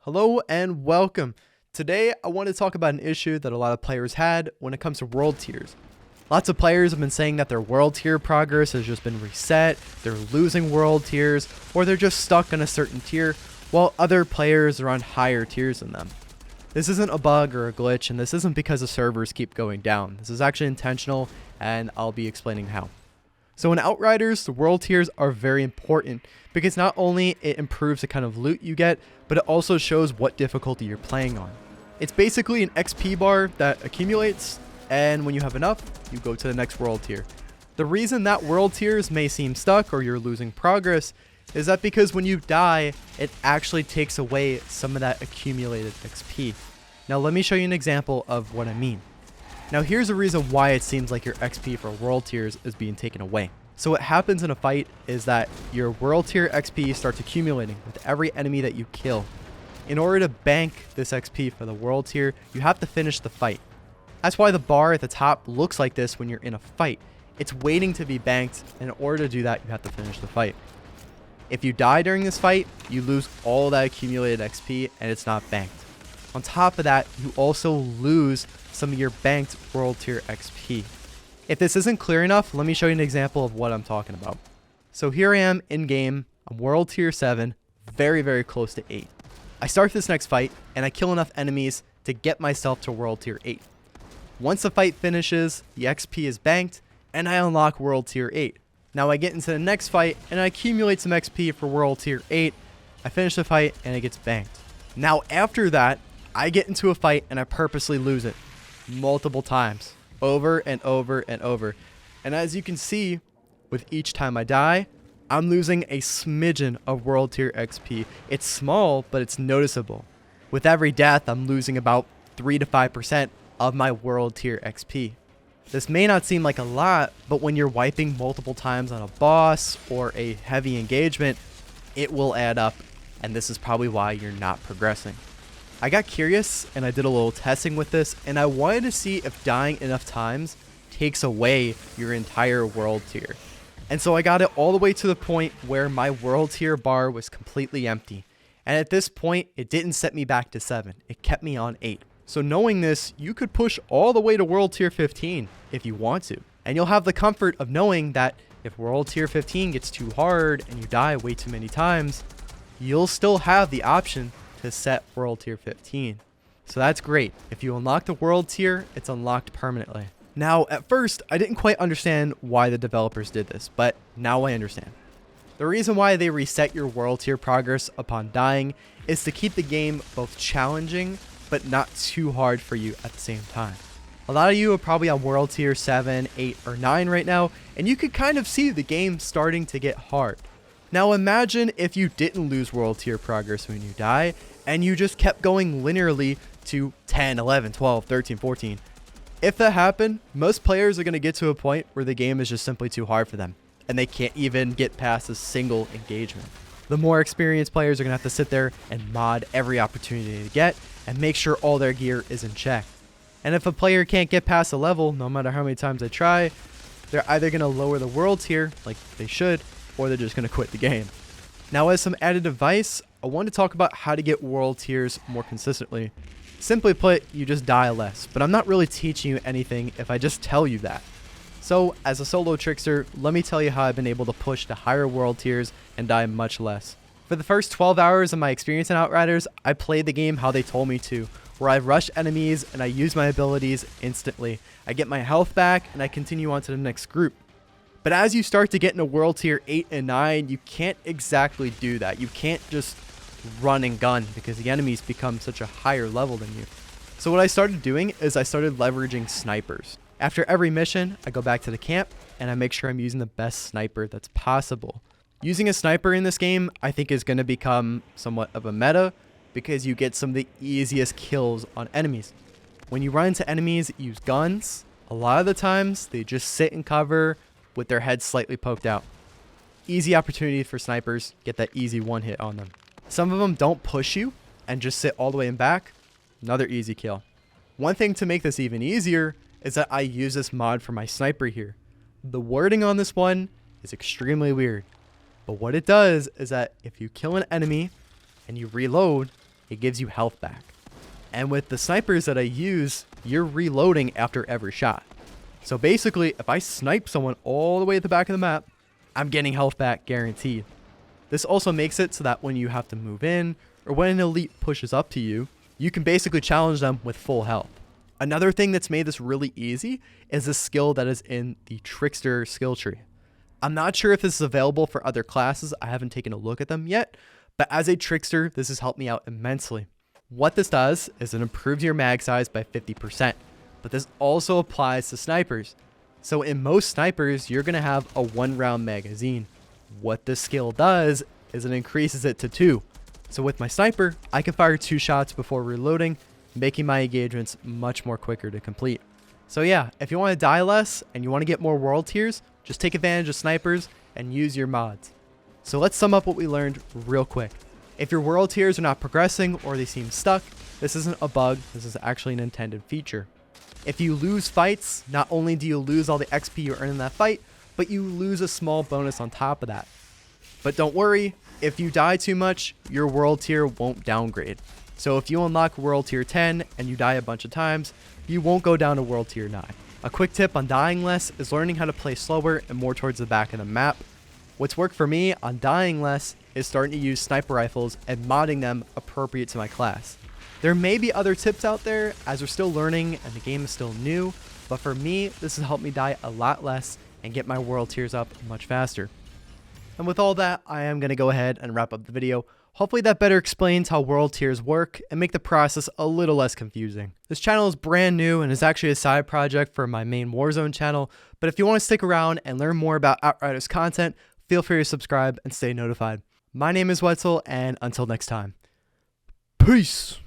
Hello and welcome. Today I want to talk about an issue that a lot of players had when it comes to world tiers. Lots of players have been saying that their world tier progress has just been reset, they're losing world tiers, or they're just stuck on a certain tier, while other players are on higher tiers than them. This isn't a bug or a glitch, and this isn't because the servers keep going down. This is actually intentional, and I'll be explaining how. So in Outriders, the world tiers are very important because not only it improves the kind of loot you get, but it also shows what difficulty you're playing on. It's basically an XP bar that accumulates, and when you have enough, you go to the next world tier. The reason that world tiers may seem stuck or you're losing progress is that because when you die, it actually takes away some of that accumulated XP. Now let me show you an example of what I mean. Now here's a reason why it seems like your XP for world tiers is being taken away. So what happens in a fight is that your world tier XP starts accumulating with every enemy that you kill. In order to bank this XP for the world tier, you have to finish the fight. That's why the bar at the top looks like this when you're in a fight. It's waiting to be banked, and in order to do that, you have to finish the fight. If you die during this fight, you lose all that accumulated XP and it's not banked. On top of that, you also lose some of your banked world tier XP. If this isn't clear enough, let me show you an example of what I'm talking about. So here I am in game, I'm world tier 7, very close to 8. I start this next fight and I kill enough enemies to get myself to world tier 8. Once the fight finishes, the XP is banked and I unlock world tier 8. Now I get into the next fight and I accumulate some XP for world tier 8. I finish the fight and it gets banked. Now after that, I get into a fight and I purposely lose it multiple times, over and over and over. And as you can see, with each time I die, I'm losing a smidgen of world tier XP. It's small, but it's noticeable. With every death, I'm losing about 3 to 5% of my world tier XP. This may not seem like a lot, but when you're wiping multiple times on a boss or a heavy engagement, it will add up, and this is probably why you're not progressing. I got curious and I did a little testing with this, and I wanted to see if dying enough times takes away your entire world tier. And so I got it all the way to the point where my world tier bar was completely empty. And at this point, it didn't set me back to 7. It kept me on 8. So knowing this, you could push all the way to world tier 15 if you want to. And you'll have the comfort of knowing that if world tier 15 gets too hard and you die way too many times, you'll still have the option to set world tier 15. So that's great. If you unlock the world tier, it's unlocked permanently. Now, at first, I didn't quite understand why the developers did this, but now I understand. The reason why they reset your world tier progress upon dying is to keep the game both challenging, but not too hard for you at the same time. A lot of you are probably on world tier 7, 8, or 9 right now, and you could kind of see the game starting to get hard. Now imagine if you didn't lose world tier progress when you die, and you just kept going linearly to 10, 11, 12, 13, 14. If that happened, most players are going to get to a point where the game is just simply too hard for them, and they can't even get past a single engagement. The more experienced players are going to have to sit there and mod every opportunity to get, and make sure all their gear is in check. And if a player can't get past a level, no matter how many times they try, they're either going to lower the world tier, like they should, or they're just going to quit the game. Now, as some added advice, I want to talk about how to get world tiers more consistently. Simply put, you just die less, but I'm not really teaching you anything if I just tell you that. So, as a solo trickster, let me tell you how I've been able to push to higher world tiers and die much less. For the first 12 hours of my experience in Outriders, I played the game how they told me to, where I rush enemies and I use my abilities instantly. I get my health back and I continue on to the next group. But as you start to get into world tier 8 and 9, you can't exactly do that. You can't just run and gun because the enemies become such a higher level than you. So what I started doing is I started leveraging snipers. After every mission, I go back to the camp and I make sure I'm using the best sniper that's possible. Using a sniper in this game, I think, is going to become somewhat of a meta because you get some of the easiest kills on enemies. When you run into enemies that use guns, a lot of the times they just sit in cover with their heads slightly poked out. Easy opportunity for snipers, get that easy one hit on them. Some of them don't push you and just sit all the way in back. Another easy kill. One thing to make this even easier is that I use this mod for my sniper here. The wording on this one is extremely weird, but what it does is that if you kill an enemy and you reload, it gives you health back. And with the snipers that I use, you're reloading after every shot. So basically, if I snipe someone all the way at the back of the map, I'm getting health back guaranteed. This also makes it so that when you have to move in, or when an elite pushes up to you, you can basically challenge them with full health. Another thing that's made this really easy is the skill that is in the Trickster skill tree. I'm not sure if this is available for other classes, I haven't taken a look at them yet, but as a Trickster, this has helped me out immensely. What this does is it improves your mag size by 50%, but this also applies to snipers. So in most snipers, you're going to have a 1-round magazine. What this skill does is it increases it to 2. So with my sniper, I can fire 2 shots before reloading, making my engagements much more quicker to complete. So yeah, if you want to die less and you want to get more world tiers, just take advantage of snipers and use your mods. So let's sum up what we learned real quick. If your world tiers are not progressing or they seem stuck, this isn't a bug, this is actually an intended feature. If you lose fights, not only do you lose all the XP you earn in that fight, but you lose a small bonus on top of that. But don't worry, if you die too much, your world tier won't downgrade. So if you unlock world tier 10 and you die a bunch of times, you won't go down to world tier 9. A quick tip on dying less is learning how to play slower and more towards the back of the map. What's worked for me on dying less is starting to use sniper rifles and modding them appropriate to my class. There may be other tips out there as we're still learning and the game is still new, but for me, this has helped me die a lot less and get my world tiers up much faster. And with all that, I am going to go ahead and wrap up the video. Hopefully that better explains how world tiers work and make the process a little less confusing. This channel is brand new and is actually a side project for my main Warzone channel, but if you want to stick around and learn more about Outriders content, feel free to subscribe and stay notified. My name is Wetzel, and until next time, peace!